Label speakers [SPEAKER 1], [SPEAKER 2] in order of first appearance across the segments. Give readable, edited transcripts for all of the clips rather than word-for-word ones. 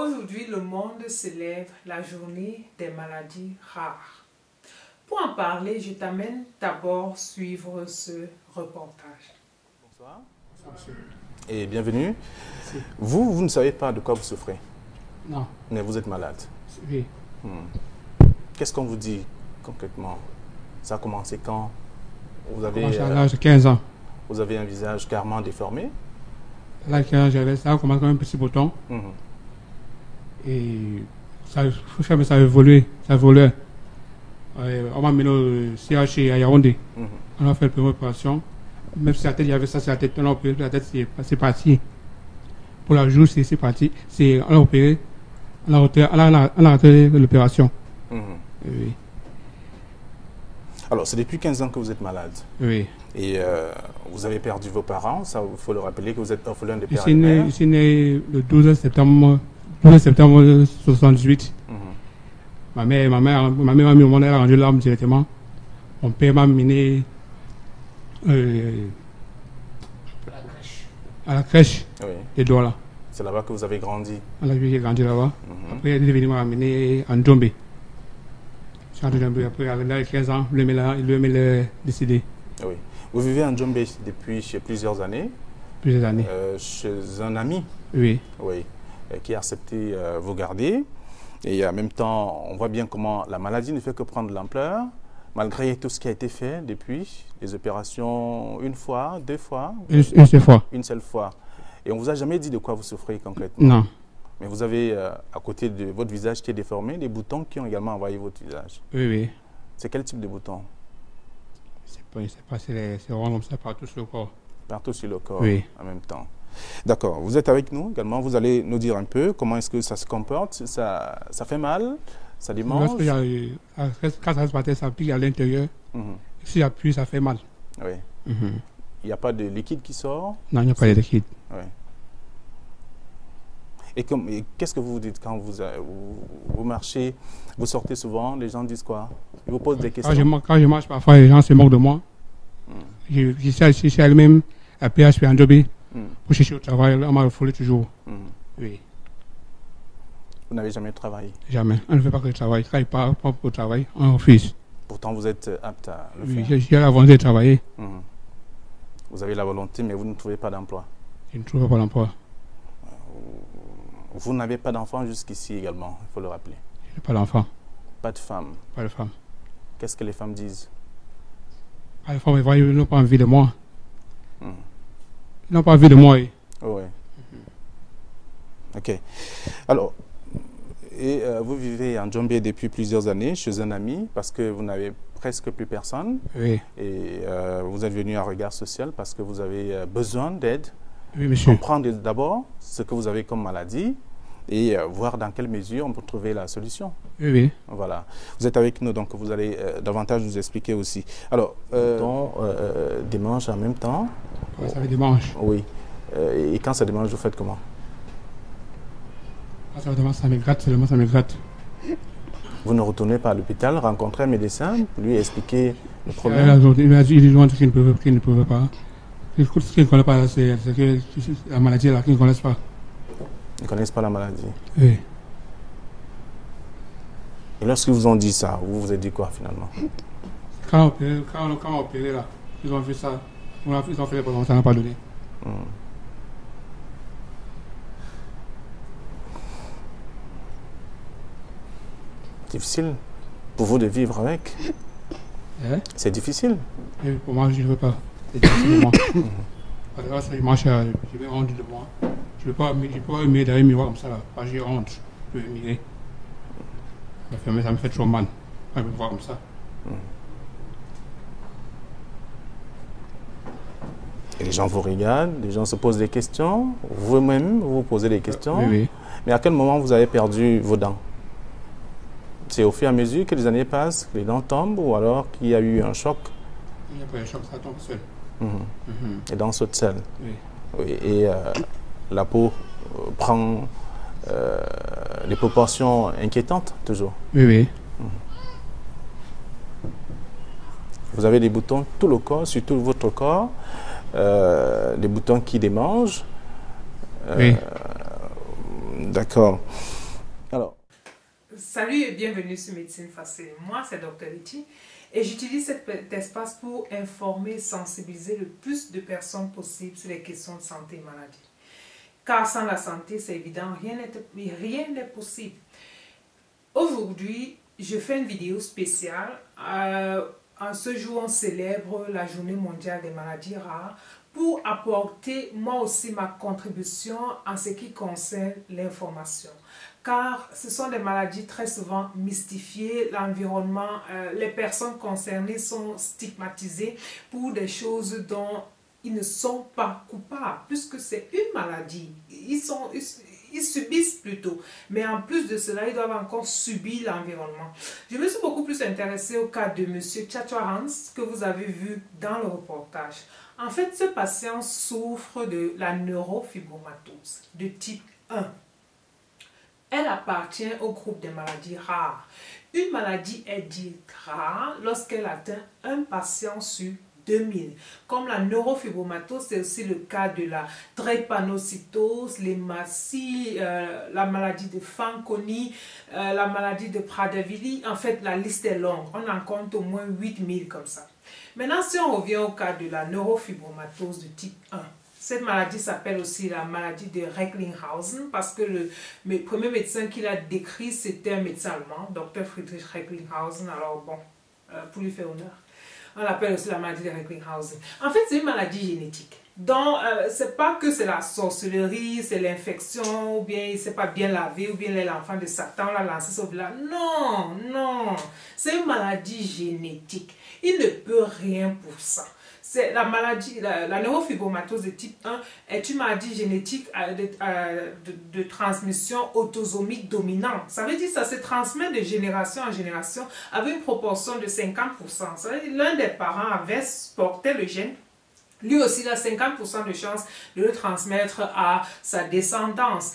[SPEAKER 1] Aujourd'hui, le monde célèbre la journée des maladies rares. Pour en parler, je t'amène d'abord suivre ce reportage.
[SPEAKER 2] Bonsoir. Et bienvenue. Vous ne savez pas de quoi vous souffrez?
[SPEAKER 3] Non.
[SPEAKER 2] Mais vous êtes malade.
[SPEAKER 3] Oui.
[SPEAKER 2] Qu'est-ce qu'on vous dit concrètement? Ça a commencé quand? Vous avez,
[SPEAKER 3] À l'âge de 15 ans.
[SPEAKER 2] vous avez un visage carrément déformé?
[SPEAKER 3] À l'âge de 15 ans, j'avais ça, commencé comme un petit bouton.
[SPEAKER 2] Mhm.
[SPEAKER 3] Et ça a évolué. Ça évoluait. On m'a mené au CHU à Yaoundé.
[SPEAKER 2] Mhm.
[SPEAKER 3] On a fait la première opération. Même si la tête, il y avait ça, c'est la tête. On a opéré, la tête, c'est parti. Pour la joue, c'est parti. On a opéré. On a raté l'opération.
[SPEAKER 2] Mhm.
[SPEAKER 3] Oui.
[SPEAKER 2] Alors, c'est depuis 15 ans que vous êtes malade.
[SPEAKER 3] Oui.
[SPEAKER 2] Et vous avez perdu vos parents. Ça, il faut le rappeler que vous êtes orphelin de
[SPEAKER 3] Je
[SPEAKER 2] père et
[SPEAKER 3] suis
[SPEAKER 2] de
[SPEAKER 3] né,
[SPEAKER 2] mère.
[SPEAKER 3] je suis né le 12 septembre 1978.
[SPEAKER 2] Mhm.
[SPEAKER 3] Ma mère m'a mis au monde, elle a rendu l'arme directement. Mon père m'a mené à la crèche
[SPEAKER 2] Oui.
[SPEAKER 3] des Douala.
[SPEAKER 2] C'est là-bas que vous avez grandi.
[SPEAKER 3] J'ai grandi là-bas.
[SPEAKER 2] Mhm.
[SPEAKER 3] Après, il est venu m'amener en Djombe. Je suis en Djombe. Après, à l'âge de 15 ans, lui m'a décidé.
[SPEAKER 2] Oui. Vous vivez en Djombe depuis plusieurs années,
[SPEAKER 3] Plusieurs années.
[SPEAKER 2] chez un ami,
[SPEAKER 3] Oui.
[SPEAKER 2] oui, qui a accepté vous garder. Et en même temps, on voit bien comment la maladie ne fait que prendre de l'ampleur, malgré tout ce qui a été fait depuis, les opérations une fois, deux fois,
[SPEAKER 3] Une seule fois.
[SPEAKER 2] une seule fois. Et on ne vous a jamais dit de quoi vous souffrez concrètement.
[SPEAKER 3] Non.
[SPEAKER 2] Mais vous avez, à côté de votre visage qui est déformé, des boutons qui ont également envahi votre visage.
[SPEAKER 3] Oui, oui.
[SPEAKER 2] C'est quel type de boutons?
[SPEAKER 3] C'est vraiment comme ça partout sur le corps.
[SPEAKER 2] Partout sur le corps,
[SPEAKER 3] Oui.
[SPEAKER 2] en même temps. D'accord. Vous êtes avec nous également. Vous allez nous dire un peu comment est-ce que ça se comporte. Ça fait mal? Ça démange?
[SPEAKER 3] Quand ça se passe, ça pique à l'intérieur.
[SPEAKER 2] Mhm.
[SPEAKER 3] Si j'appuie, ça fait mal.
[SPEAKER 2] Oui. Il n'y a pas de liquide qui sort?
[SPEAKER 3] Non, il n'y a pas de liquide.
[SPEAKER 2] Oui. Et qu'est-ce que vous vous dites quand vous marchez, vous sortez souvent, les gens disent quoi? Ils vous posent des questions?
[SPEAKER 3] Quand je marche, parfois, les gens se moquent de moi. Je suis elle-même à PHP en Djobé pour chercher au travail. On m'a refoulé toujours. Oui.
[SPEAKER 2] Vous n'avez jamais travaillé?
[SPEAKER 3] Jamais. On ne fait pas que le travail. Quand il part pour le travail, on refuse.
[SPEAKER 2] Pourtant, vous êtes apte à le
[SPEAKER 3] Oui,
[SPEAKER 2] faire.
[SPEAKER 3] j'ai la volonté de travailler.
[SPEAKER 2] Vous avez la volonté, mais vous ne trouvez pas d'emploi.
[SPEAKER 3] Je ne trouve pas l'emploi.
[SPEAKER 2] Vous n'avez pas d'enfant jusqu'ici également, il faut le rappeler.
[SPEAKER 3] Je n'ai pas d'enfant.
[SPEAKER 2] Pas de femme.
[SPEAKER 3] Pas de femme.
[SPEAKER 2] Qu'est-ce que les femmes disent?
[SPEAKER 3] Pas de femme, ils n'ont pas envie de moi.
[SPEAKER 2] Hmm.
[SPEAKER 3] Ils n'ont pas envie de moi. Oui.
[SPEAKER 2] Oui. Ok. Alors, vous vivez en Djombe depuis plusieurs années chez un ami parce que vous n'avez presque plus personne.
[SPEAKER 3] Oui.
[SPEAKER 2] Et vous êtes venu à Regard Social parce que vous avez besoin d'aide.
[SPEAKER 3] Oui, monsieur.
[SPEAKER 2] Comprendre d'abord ce que vous avez comme maladie et voir dans quelle mesure on peut trouver la solution.
[SPEAKER 3] Oui, oui.
[SPEAKER 2] Voilà. Vous êtes avec nous, donc vous allez davantage nous expliquer aussi. Alors, des manches en même temps.
[SPEAKER 3] Ouais, ça fait des manches.
[SPEAKER 2] Oui. Et quand ça démange, vous faites comment?
[SPEAKER 3] Quand ça démange, ça me gratte, seulement ça me gratte.
[SPEAKER 2] Vous ne retournez pas à l'hôpital, rencontrer un médecin, lui expliquer le problème?
[SPEAKER 3] Il m'a dit qu'il ne pouvait pas. Ce qu'ils ne connaissent pas, c'est que la maladie là, qu'ils ne connaissent pas.
[SPEAKER 2] Ils ne connaissent pas la maladie.
[SPEAKER 3] Oui.
[SPEAKER 2] Et lorsqu'ils vous ont dit ça, vous vous êtes dit quoi finalement?
[SPEAKER 3] Quand on a opéré là, ils ont fait ça. Ils ont fait les problèmes, ça n'a pas donné.
[SPEAKER 2] Difficile pour vous de vivre avec? C'est difficile?
[SPEAKER 3] Et pour moi, je ne veux pas. C'est difficile pour moi. Parce que je mange, je vais honte de moi. Je ne peux pas aimer derrière un miroir comme ça. Parce que j'ai honte. Je peux aimer. Ça me fait trop mal. Quand je me vois comme ça.
[SPEAKER 2] Et les gens vous regardent, les gens se posent des questions. Vous-même, vous posez des questions.
[SPEAKER 3] Oui, oui.
[SPEAKER 2] Mais à quel moment vous avez perdu vos dents? C'est au fur et à mesure que les années passent, que les dents tombent, ou alors qu'il y a eu un choc?
[SPEAKER 3] Il n'y a pas de choc, ça tombe seul.
[SPEAKER 2] Les dents sautent seules.
[SPEAKER 3] Oui.
[SPEAKER 2] Oui. Et la peau prend des proportions inquiétantes, toujours.
[SPEAKER 3] Oui, oui.
[SPEAKER 2] Vous avez des boutons tout le corps, sur tout votre corps, des boutons qui démangent.
[SPEAKER 3] Oui.
[SPEAKER 2] D'accord. Alors,
[SPEAKER 1] salut et bienvenue sur Médecine Facile. Moi, c'est Dr Litchi et j'utilise cet espace pour informer et sensibiliser le plus de personnes possible sur les questions de santé et maladie. Car sans la santé, c'est évident, rien n'est possible. Aujourd'hui, je fais une vidéo spéciale. En ce jour, on célèbre la Journée mondiale des maladies rares pour apporter moi aussi ma contribution en ce qui concerne l'information. Car ce sont des maladies très souvent mystifiées, l'environnement, les personnes concernées sont stigmatisées pour des choses dont ils ne sont pas coupables, puisque c'est une maladie. Ils subissent plutôt, mais en plus de cela, ils doivent encore subir l'environnement. Je me suis beaucoup plus intéressée au cas de M. Chachohans, que vous avez vu dans le reportage. En fait, ce patient souffre de la neurofibromatose de type 1. Elle appartient au groupe des maladies rares. Une maladie est dite rare lorsqu'elle atteint un patient sur 2000. Comme la neurofibromatose, c'est aussi le cas de la drépanocytose, l'hématie, la maladie de Fanconi, la maladie de Prader-Willi. En fait, la liste est longue. On en compte au moins 8000 comme ça. Maintenant, si on revient au cas de la neurofibromatose de type 1, cette maladie s'appelle aussi la maladie de Recklinghausen parce que le premier médecin qui l'a décrit, c'était un médecin allemand, Dr Friedrich Recklinghausen. Alors bon, pour lui faire honneur, on l'appelle aussi la maladie de Recklinghausen. En fait, c'est une maladie génétique. Donc, c'est pas que c'est la sorcellerie, c'est l'infection, ou bien il ne s'est pas bien lavé, ou bien l'enfant de Satan l'a lancé sur là. Non, non, c'est une maladie génétique. Il ne peut rien pour ça. C'est la maladie, la neurofibromatose de type 1 est une maladie génétique de transmission autosomique dominante. Ça veut dire que ça se transmet de génération en génération avec une proportion de 50%. Ça veut dire que l'un des parents portait le gène. Lui aussi, il a 50% de chance de le transmettre à sa descendance.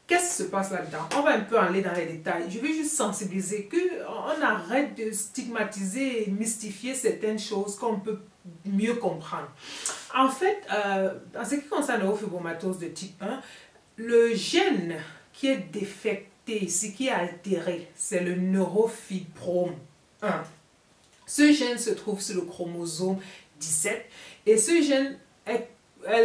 [SPEAKER 1] Qu'est-ce qui se passe là-dedans? On va un peu aller dans les détails. Je veux juste sensibiliser qu'on arrête de stigmatiser et mystifier certaines choses qu'on peut mieux comprendre. En fait, en ce qui concerne la neurofibromatose de type 1, le gène qui est défecté, ce qui est altéré, c'est le neurofibrome 1. Ce gène se trouve sur le chromosome 17 et ce gène est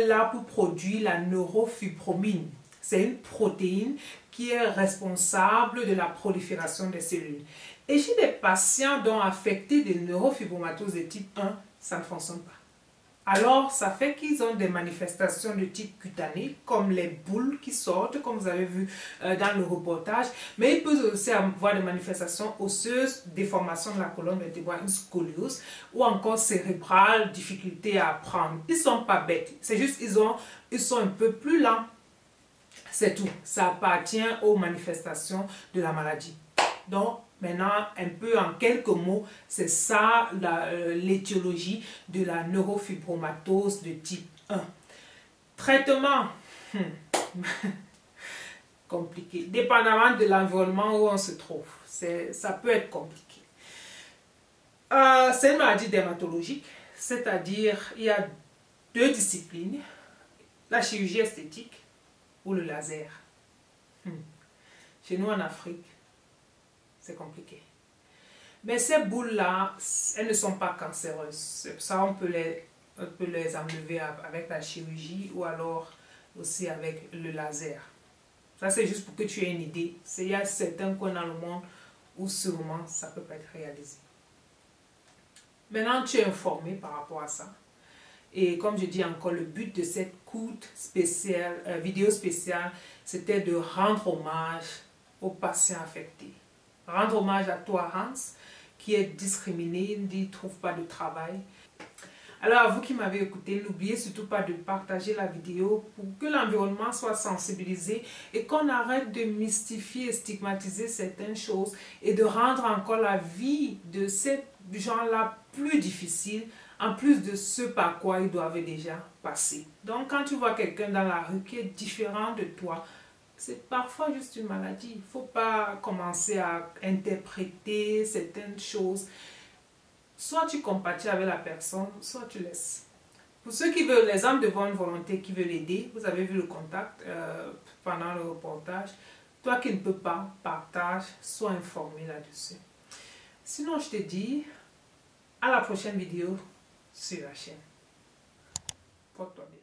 [SPEAKER 1] là pour produire la neurofibromine. C'est une protéine qui est responsable de la prolifération des cellules. Et chez des patients dont affectés de neurofibromatose de type 1, ça ne fonctionne pas. Alors, ça fait qu'ils ont des manifestations de type cutané, comme les boules qui sortent, comme vous avez vu dans le reportage. Mais ils peuvent aussi avoir des manifestations osseuses, déformation de la colonne vertébrale, une scoliose, ou encore cérébrale, difficulté à apprendre. Ils ne sont pas bêtes, c'est juste ils sont un peu plus lents. C'est tout. Ça appartient aux manifestations de la maladie. Donc, maintenant, un peu en quelques mots, c'est ça l'étiologie de la neurofibromatose de type 1. Traitement. Compliqué. Dépendamment de l'environnement où on se trouve. Ça peut être compliqué. C'est une maladie dermatologique. C'est-à-dire, il y a deux disciplines. La chirurgie esthétique ou le laser. Chez nous en Afrique, c'est compliqué. Mais ces boules-là, elles ne sont pas cancéreuses. Ça, on peut les enlever avec la chirurgie ou alors aussi avec le laser. Ça, c'est juste pour que tu aies une idée. Il y a certains coins dans le monde où sûrement ça peut pas être réalisé. Maintenant, tu es informé par rapport à ça. Et comme je dis encore, le but de cette courte vidéo spéciale, c'était de rendre hommage aux patients affectés. Rendre hommage à toi, Hans, qui est discriminé, il ne trouve pas de travail. Alors, à vous qui m'avez écouté, n'oubliez surtout pas de partager la vidéo pour que l'environnement soit sensibilisé et qu'on arrête de mystifier et stigmatiser certaines choses et de rendre encore la vie de ces gens-là plus difficile, en plus de ce par quoi ils doivent déjà passer. Donc, quand tu vois quelqu'un dans la rue qui est différent de toi, c'est parfois juste une maladie. Il ne faut pas commencer à interpréter certaines choses. Soit tu compatis avec la personne, soit tu laisses. Pour ceux qui veulent, les âmes de bonne volonté qui veulent aider, vous avez vu le contact pendant le reportage. Toi qui ne peux pas, partage, sois informé là-dessus. Sinon, je te dis à la prochaine vidéo sur la chaîne. Porte-toi bien.